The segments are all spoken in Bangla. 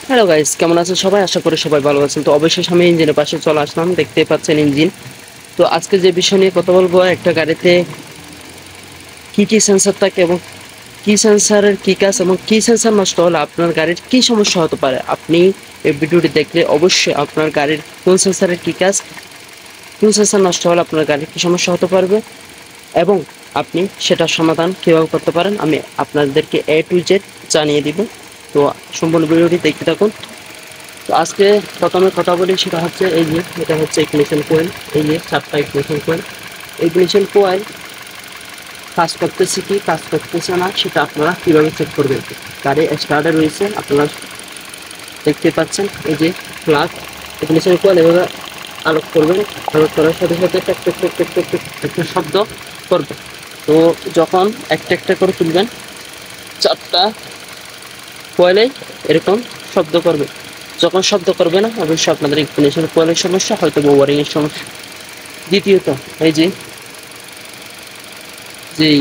হ্যালো গাইস, কেমন আছেন সবাই? আশা করি সবাই ভালো আছেন। তো অবশ্যই আমি ইঞ্জিনের পাশে চলে আসলাম, দেখতেই পাচ্ছেন ইঞ্জিন। তো আজকে যে বিষয় নিয়ে কথা বলবো, একটা গাড়িতে কি কি সেন্সর থাকে এবং কি সেন্সরের কি কাজ এবং কি সেন্সর নষ্ট হলে আপনার গাড়ির কি সমস্যা হতে পারে। আপনি এই ভিডিওটি দেখলে অবশ্যই আপনার গাড়ির কোন সেন্সরের কি কাজ, কোন সেন্সর নষ্ট হলে আপনার গাড়ির কি সমস্যা হতে পারবে এবং আপনি সেটার সমাধান কীভাবে করতে পারেন আমি আপনাদেরকে A to Z জানিয়ে দিব। তো সম্পূর্ণ ভিডিওটি দেখতে থাকুন। তো আজকে প্রথমে কথা বলি, সেটা হচ্ছে এই যে এটা হচ্ছে ইগনিশন কয়েল। এই যে 4টা ইগনিশন কয়েল। ইগনিশন কয়েল কাজ করতেছে কি কাজ করতেছে না সেটা আপনারা কীভাবে চেক করবেন। গাড়ি স্টার্টে রয়েছে, আপনারা দেখতে পাচ্ছেন এই যে প্লাগ। ইগনিশন কয়েল এভাবে আলোক করবেন, আলোক করার সাথে সাথে ট্যাক ট্যাক ট্যাক ট্যাক ট্যাক ট্যাক একটা শব্দ করবে। তো যখন একটা একটা করে তুলবেন, 4টা কয়েলেই এরকম শব্দ করবে। যখন শব্দ করবে না, অবশ্যই আপনাদের ইগনিশন কয়েলের সমস্যা, হয়তো ওয়ারিং এর সমস্যা। দ্বিতীয়ত এই যে যেই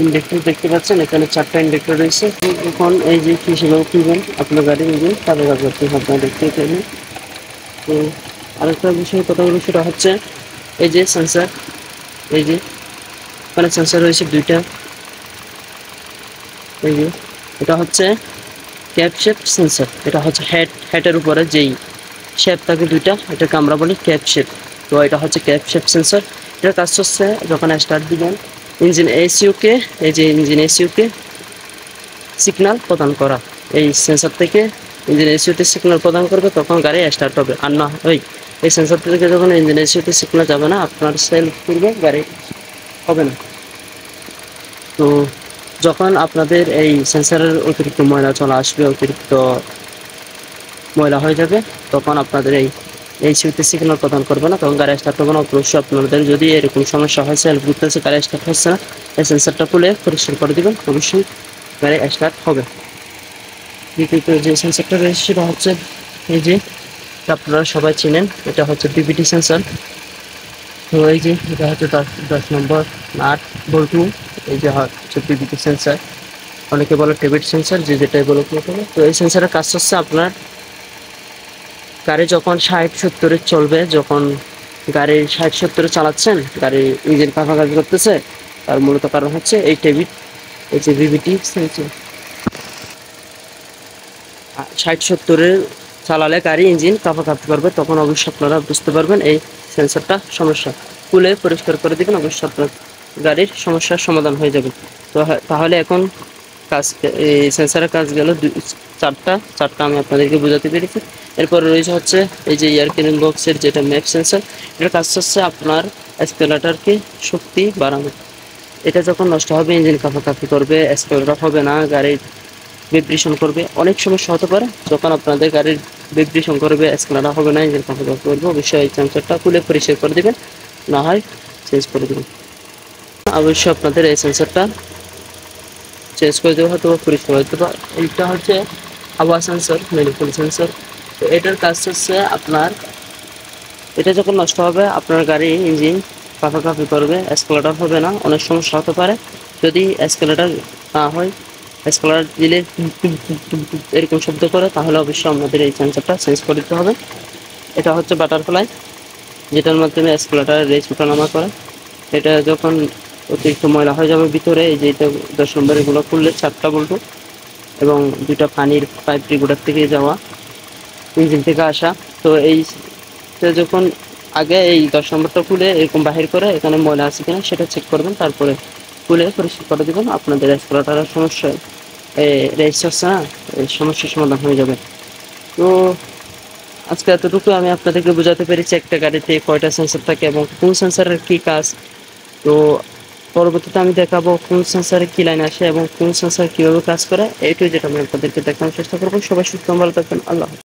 ইন্ডেক্টর দেখতে পাচ্ছেন, এখানে 4টা ইন্ডেক্টর রয়েছে। এখন এই যে কি সেভাবে খুলবেন আপনার গাড়ির ইঞ্জিন, তাদের কাজ করতে আপনারা দেখতে পাবেন। তো আরেকটা বিষয়ে কথা বলি, সেটা হচ্ছে এই যে সেন্সার। এই যে এখানে সেন্সার রয়েছে 2টা। এই যে এটা হচ্ছে ক্যাপ শেপ সেন্সর। এটা হচ্ছে হেডের উপরে যেই শেপ থাকে 2টা, এটাকে আমরা বলি ক্যাপ শেপ। তো এটা হচ্ছে ক্যাপ শেপ সেন্সর। এটার কাজ হচ্ছে যখন স্টার্ট দিবেন ইঞ্জিন এসইউকে, এই যে ইঞ্জিন এসইউকে সিগন্যাল প্রদান করা। এই সেন্সর থেকে ইঞ্জিন এসইউতে সিগন্যাল প্রদান করবে, তখন গাড়ি স্টার্ট হবে। আর না ওই এই সেন্সর থেকে যখন ইঞ্জিন এসইউতে সিগন্যাল যাবে না, আপনার সেলফ করবে, গাড়ি হবে না। তো যখন আপনাদের এই সেন্সরের অতিরিক্ত ময়লা চলে আসবে, অতিরিক্ত ময়লা হয়ে যাবে, তখন আপনাদের এই সিউতে সিগন্যাল প্রদান করবে না, তখন গাড়ি স্টার্ট হবে না। অবশ্যই আপনাদের যদি এরকম সমস্যা হয়, সেলফ ঘুরতেছে, গাড়ি স্টার্ট হচ্ছে না, এই সেন্সরটা খুলে পরিষ্কার করে দিবেন, অবশ্যই গাড়ি স্টার্ট হবে। দ্বিতীয়ত যে সেন্সরটা রয়েছে সেটা হচ্ছে এই যে আপনারা সবাই চিনেন, এটা হচ্ছে বিবিটি সেন্সর। তো এই যে এটা হচ্ছে 10 নম্বর নাট বল্টু। এই যে হচ্ছে বিবিটি সেন্সর, অনেকে বলে টেবিট সেন্সর, যে যেটাই বলো না কেন। তো এই সেন্সরের কাজ হচ্ছে আপনার গাড়ি যখন 60-70-এ চলবে, যখন গাড়ি 60-70-এ চালাচ্ছেন, গাড়ির ইঞ্জিন কাজ করতেছে, তার মূলত কারণ হচ্ছে এই টেবিট, এই যে বিবিটি সেন্সর। 60-70-এ চালালে গাড়ি ইঞ্জিন কাঁপাকাঁপি করবে, তখন অবশ্যই আপনারা বুঝতে পারবেন এই সেন্সরটা সমস্যা। খুলে পরিষ্কার করে দেবেন, অবশ্যই আপনার গাড়ির সমস্যার সমাধান হয়ে যাবে। তো তাহলে এখন কাজ, এই সেন্সরের কাজ গেল 4টা আমি আপনাদেরকে বোঝাতে পেরেছি। এরপর রয়েছে হচ্ছে এই যে এয়ার ক্লিন বক্সের যেটা ম্যাপ সেন্সর। এটার কাজ হচ্ছে আপনার অ্যাক্সেলারেটরকে শক্তি বাড়ানো। এটা যখন নষ্ট হবে, ইঞ্জিন কাঁপাকাঁপি করবে, অ্যাক্সেলারেটর হবে না, গাড়ির ভাইব্রেশন করবে, অনেক সমস্যা হতে পারে। যখন আপনাদের গাড়ির ভাইব্রেশন করবে, অ্যাক্সেলারেটর হবে না, ইঞ্জিন কাঁপাকাঁপি করবে, অবশ্যই এই সেন্সরটা খুলে পরিষ্কার করে দেবেন, না হয় চেঞ্জ করে দেবেন। অবশ্যই আপনাদের এই সেন্সরটা চেঞ্জ করে দেওয়া হয়তো পরিষ্কার হতে পারে। এইটা হচ্ছে হাওয়া সেন্সর, মেডিকেল সেন্সর। তো এটার কাজ হচ্ছে আপনার, এটা যখন নষ্ট হবে আপনার গাড়ি ইঞ্জিন কাঁপাকাঁপি করবে, অ্যাক্সেলারেটর হবে না, অনেক সমস্যা হতে পারে। যদি অ্যাক্সেলারেটর না হয়, অ্যাক্সেলারেটর দিলে এরকম শব্দ করে, তাহলে অবশ্যই আমাদের এই সেন্সরটা চেঞ্জ করে দিতে হবে। এটা হচ্ছে বাটারফ্লাই, যেটার মাধ্যমে অ্যাক্সেলারেটরের রেস ওঠানামা করে। এটা যখন অতিরিক্ত ময়লা হয়ে যাবে ভিতরে, এই যে এটা 10 নম্বর, এগুলো খুললে 4টা বল্টু এবং 2টা পানির পাইপ রেগুলার থেকে যাওয়া, ইঞ্জিন থেকে আসা। তো এইটা যখন আগে এই 10 নম্বরটা খুলে এরকম বাহির করে এখানে ময়লা আছে কিনা সেটা চেক করবেন, তারপরে খুলে পরিষ্কার করে দেবেন, আপনাদের অ্যাক্সেলারেটরের সমস্যা রেস হচ্ছে না, এই সমস্যার সমাধান হয়ে যাবে। তো আজকে এতটুকু আমি আপনাদেরকে বোঝাতে পেরেছি একটা গাড়িতে কয়টা সেন্সর থাকে এবং কোন সেন্সরের কী কাজ। তো পরবর্তীতে আমি দেখাবো কোন সেন্সরে কী লাইন আসে এবং কোন সেন্সর কীভাবে কাজ করে, এইটুকু যেটা আমি আপনাদেরকে দেখানোর চেষ্টা করবো। সবাই সুস্থ ভালো থাকবেন, আল্লাহ।